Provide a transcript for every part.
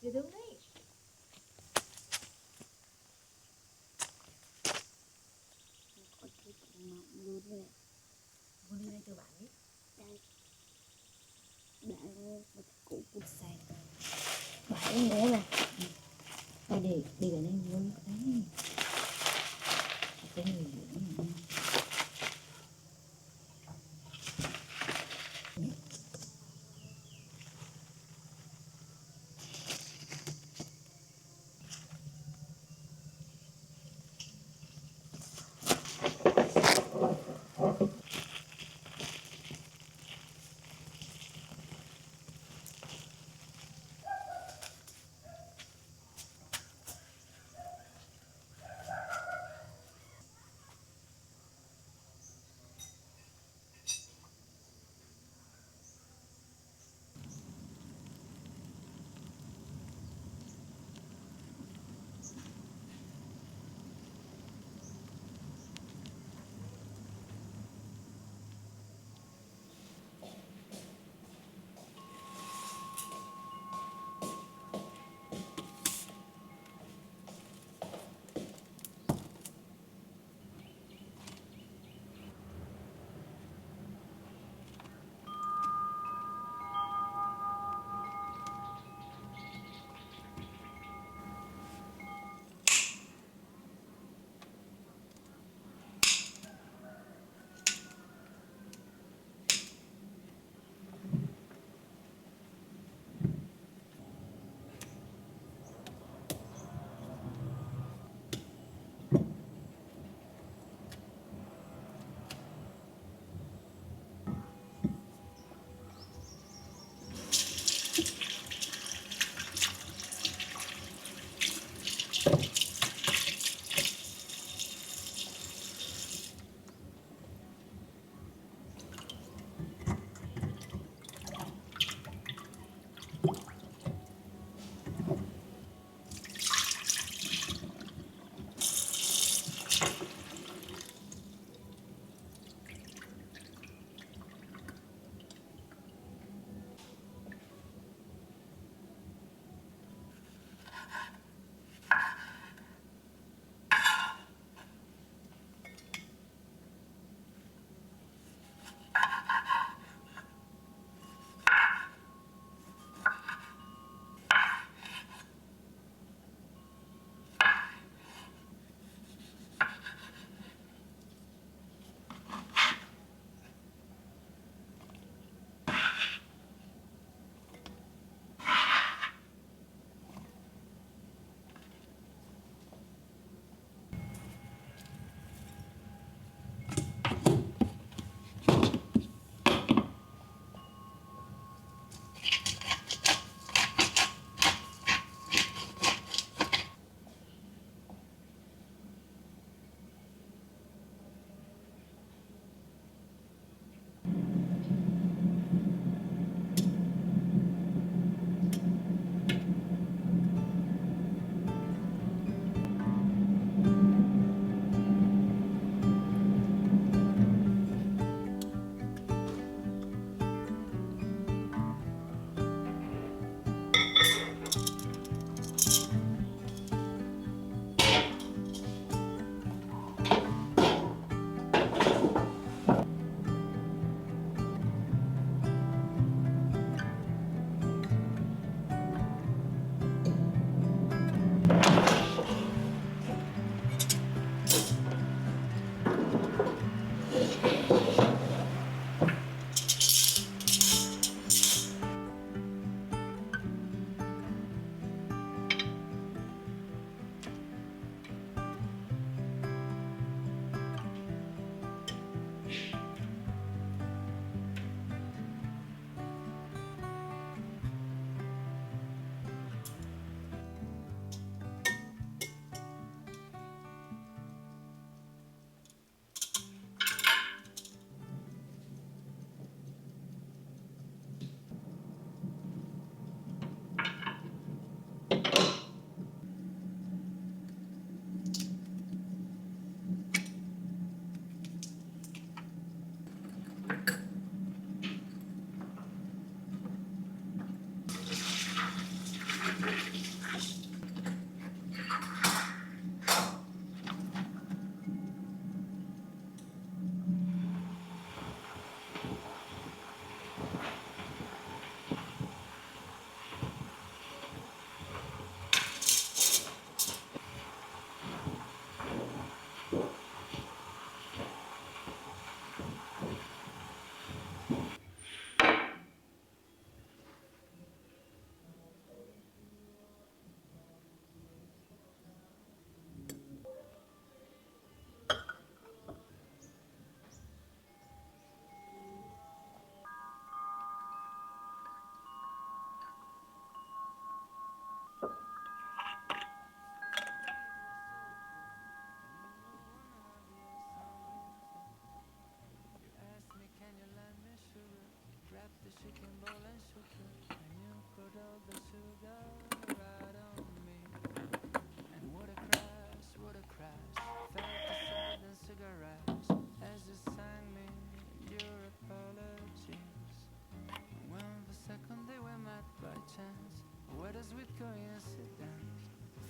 Dễ thương đấy. Có chút mỏng luôn nè. Con đi đây cho bạn ấy. Bạn một củ củ xài bảy nữa nè. Đây đi ở đây luôn đấy. Cái người dưỡng này.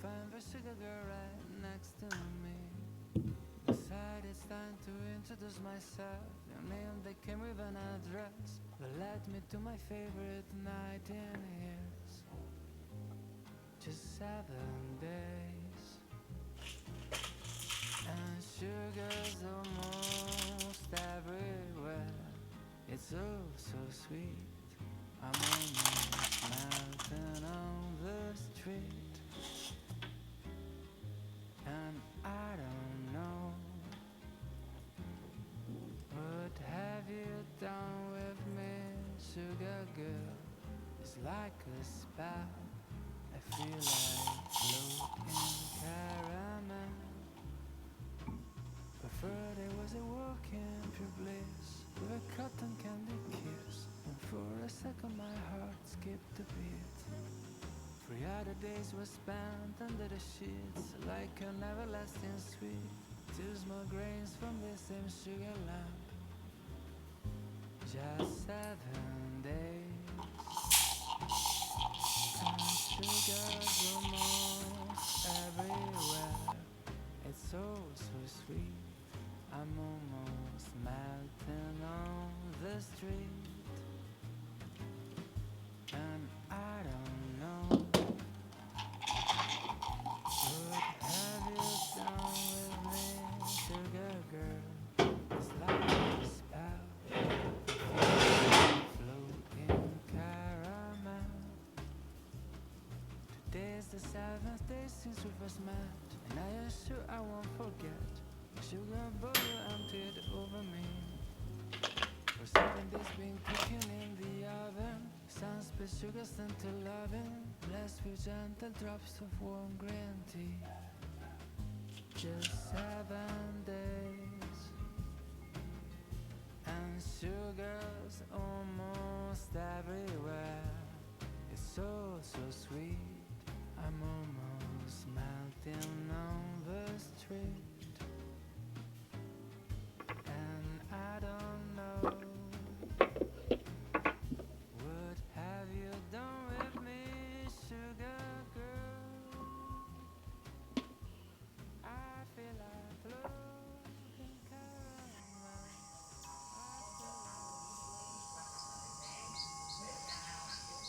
find the sugar girl right next to me. Decided it's time to introduce myself. Your name that came with an address that led me to my favorite night in years. Just 7 days, and sugar's almost everywhere. It's oh so sweet. I'm almost melting on the street, and I don't know what have you done with me, sugar girl. It's like a spell. I feel like floating caramel. Preferred it was a walk in pure bliss with a cotton candy kiss, and for a second my heart skipped a beat. 3 other days were spent under the sheets like an everlasting sweet. 2 small grains from the same sugar lamp. Just 7 days, and sugar's almost everywhere. It's so so sweet. I'm almost melting on the street, and I don't know what have you done with me, sugar girl. It's like a spell, floating caramel. Today's the 7th day since we first met, and I assure I won't forget. Sugar bowl you emptied over me. For 7 days been cooking in the oven. Sun spit sugar sent to loving, blessed with gentle drops of warm green tea. Just 7 days, and sugar's almost everywhere. It's so so sweet. I'm almost melting on the street, and I don't know what have you done with me, sugar girl. I feel like floating caramel. I feel like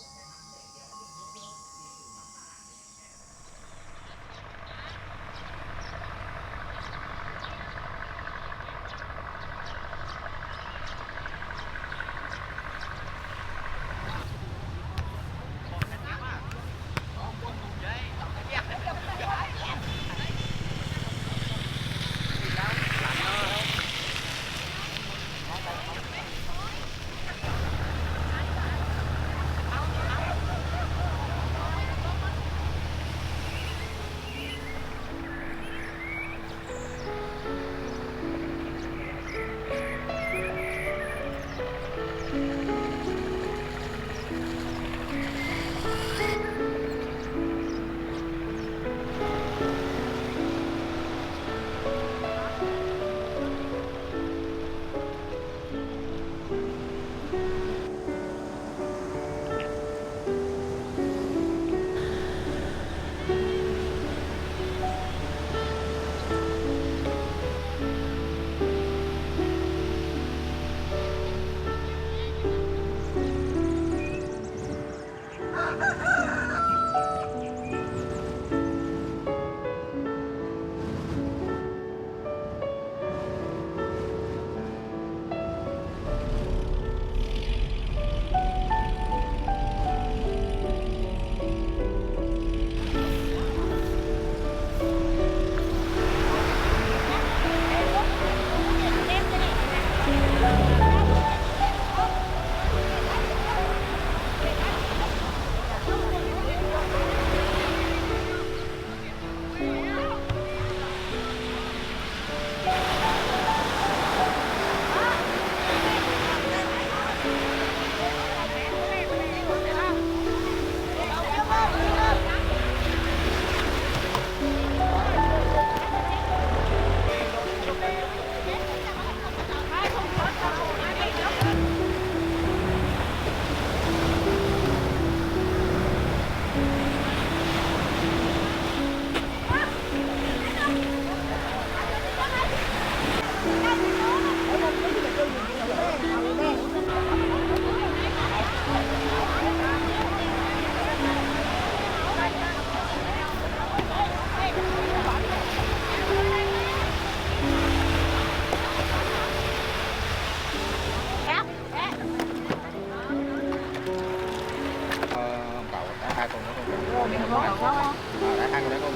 Đã ăn rồi con.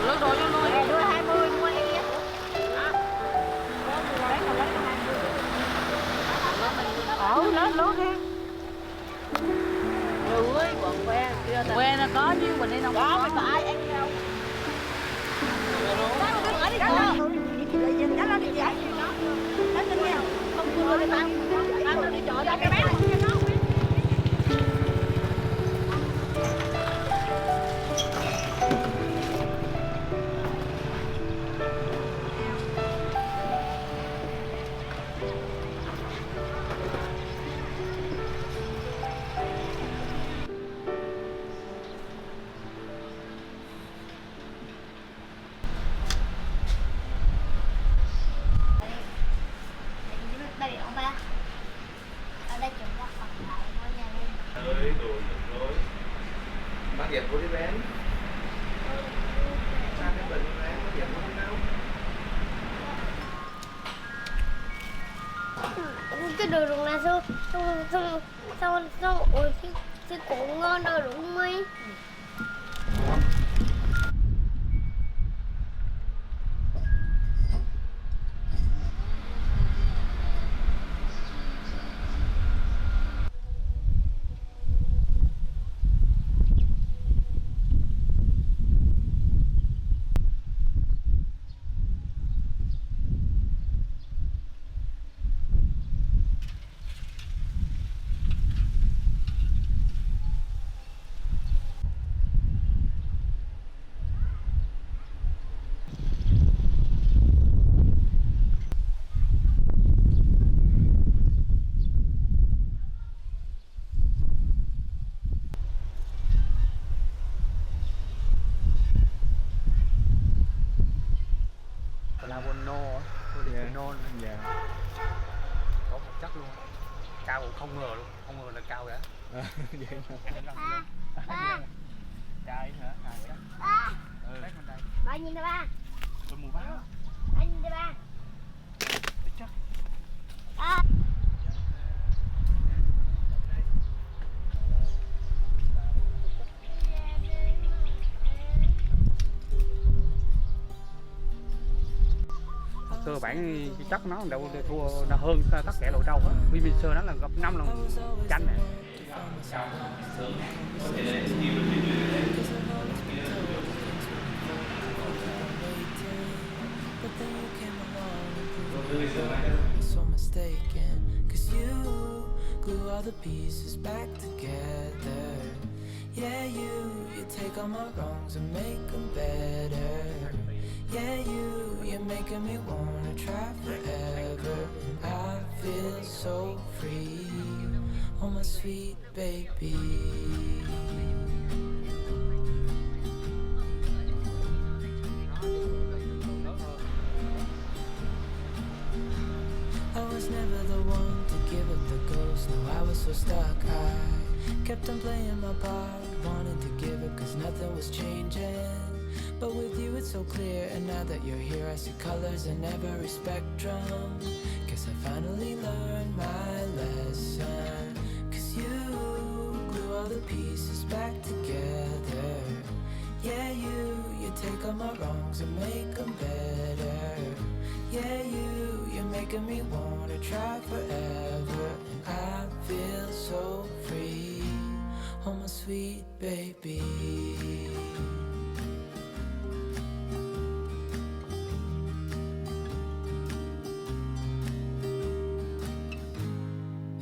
Lớn rồi cho nuôi. Đưa 20 mua em nhé. Lớn đi. Ơi, bọn que nó có chứ mình đi đâu có. Mình có ai ăn đâu. Đó đi đó. Đó là đi giải gì đó. Đó tin nha. Không đưa đi tao đi chợ ra cái bán cho nó. Đây điện ba. Ở đây chúng ta còn lại ngôi nhà lên. Ơi, đồ rồi. Bác Hiệp có đi bán. Sao cái bệnh bán bác Hiệp không đâu. Cái đồ rụng này xong ôi cái cổ ngon đâu đúng không ấy? Lavono, polyphenol, dạ. Có một chất luôn, cao không ngờ luôn, không ngờ là cao vậy. Vậy Ba. Trai hả? Chắc. Ba. Đấy bên đây. Ba nhìn đây ba. Tôi mua báo. Ba nhìn đây ba. Chắc. Ba. Cơ bản cái chất nó đâu thua, nó hơn tất cả loại trâu hết. Vimiser nó là gấp 5 lần chanh này. So mistaken, 'cause you glue all the pieces back together. Yeah, you take all my wrongs and make them better. Yeah, you're making me wanna try forever. I feel so free, oh my sweet baby. I was never the one to give up the ghost. No, I was so stuck. I kept on playing my part, wanted to give up 'cause nothing was changing. But with you it's so clear, and now that you're here I see colors in every spectrum. Guess I finally learned my lesson. 'Cause you glue all the pieces back together. Yeah, you take all my wrongs and make them better. Yeah, you're making me wanna try forever. And I feel so free, oh my sweet baby.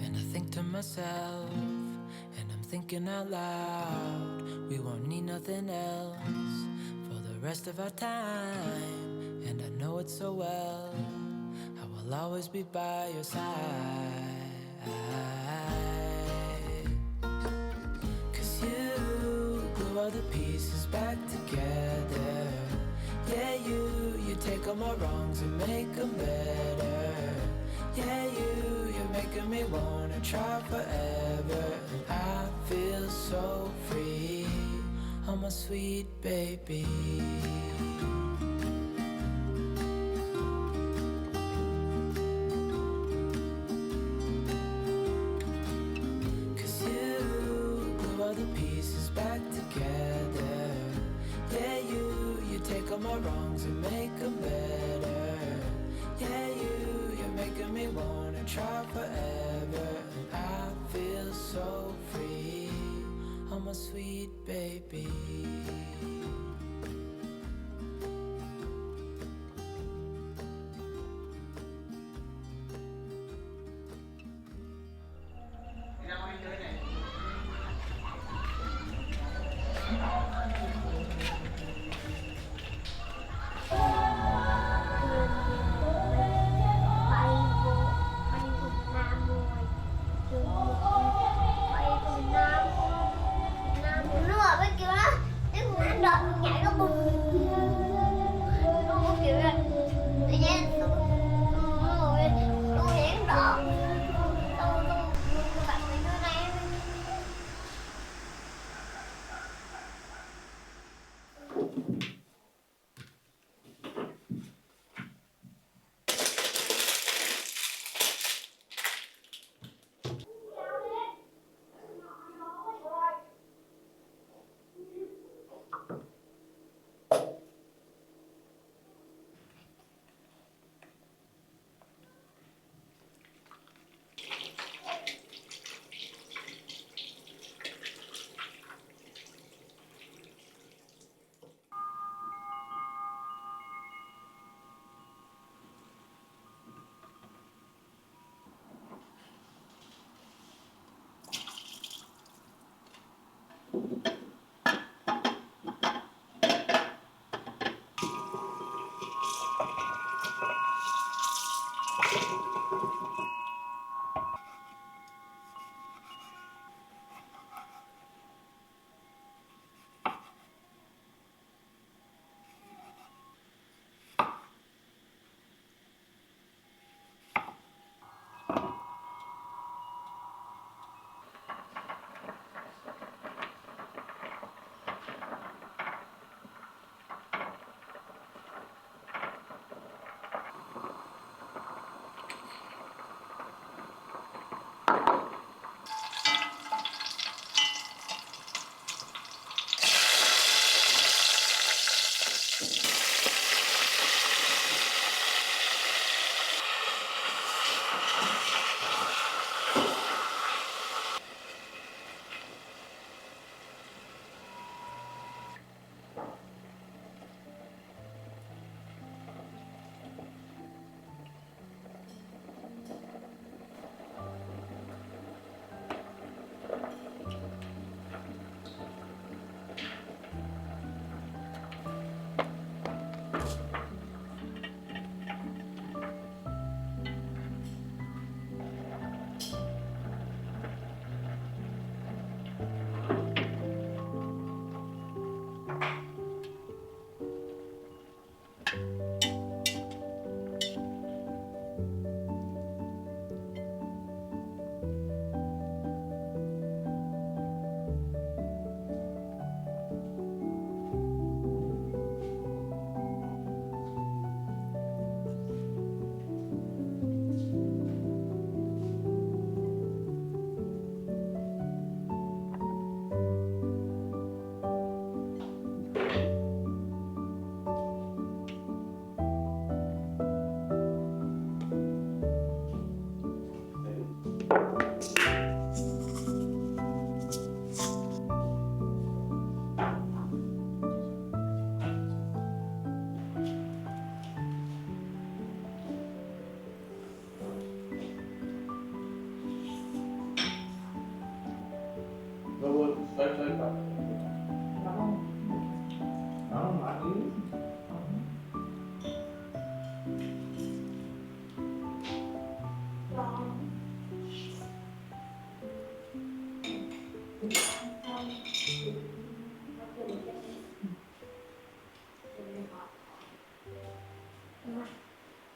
And I think to myself, and I'm thinking out loud, we won't need nothing else for the rest of our time. And I know it so well, I will always be by your side. 'Cause you glue all the pieces back together. Yeah, you take all my wrongs and make them better. Yeah, you're making me wanna try forever. And I feel so free, oh my sweet baby. All the pieces back together. make them better. Yeah, you're making me wanna try forever. And I feel so free, oh my sweet baby. Nó ở bên kia đó, cái con ăn đợt nhảy nó bùng, nó có kiểu là tự nhiên nó hẹn đợt, xong bạn mình đưa này.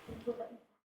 Thank you.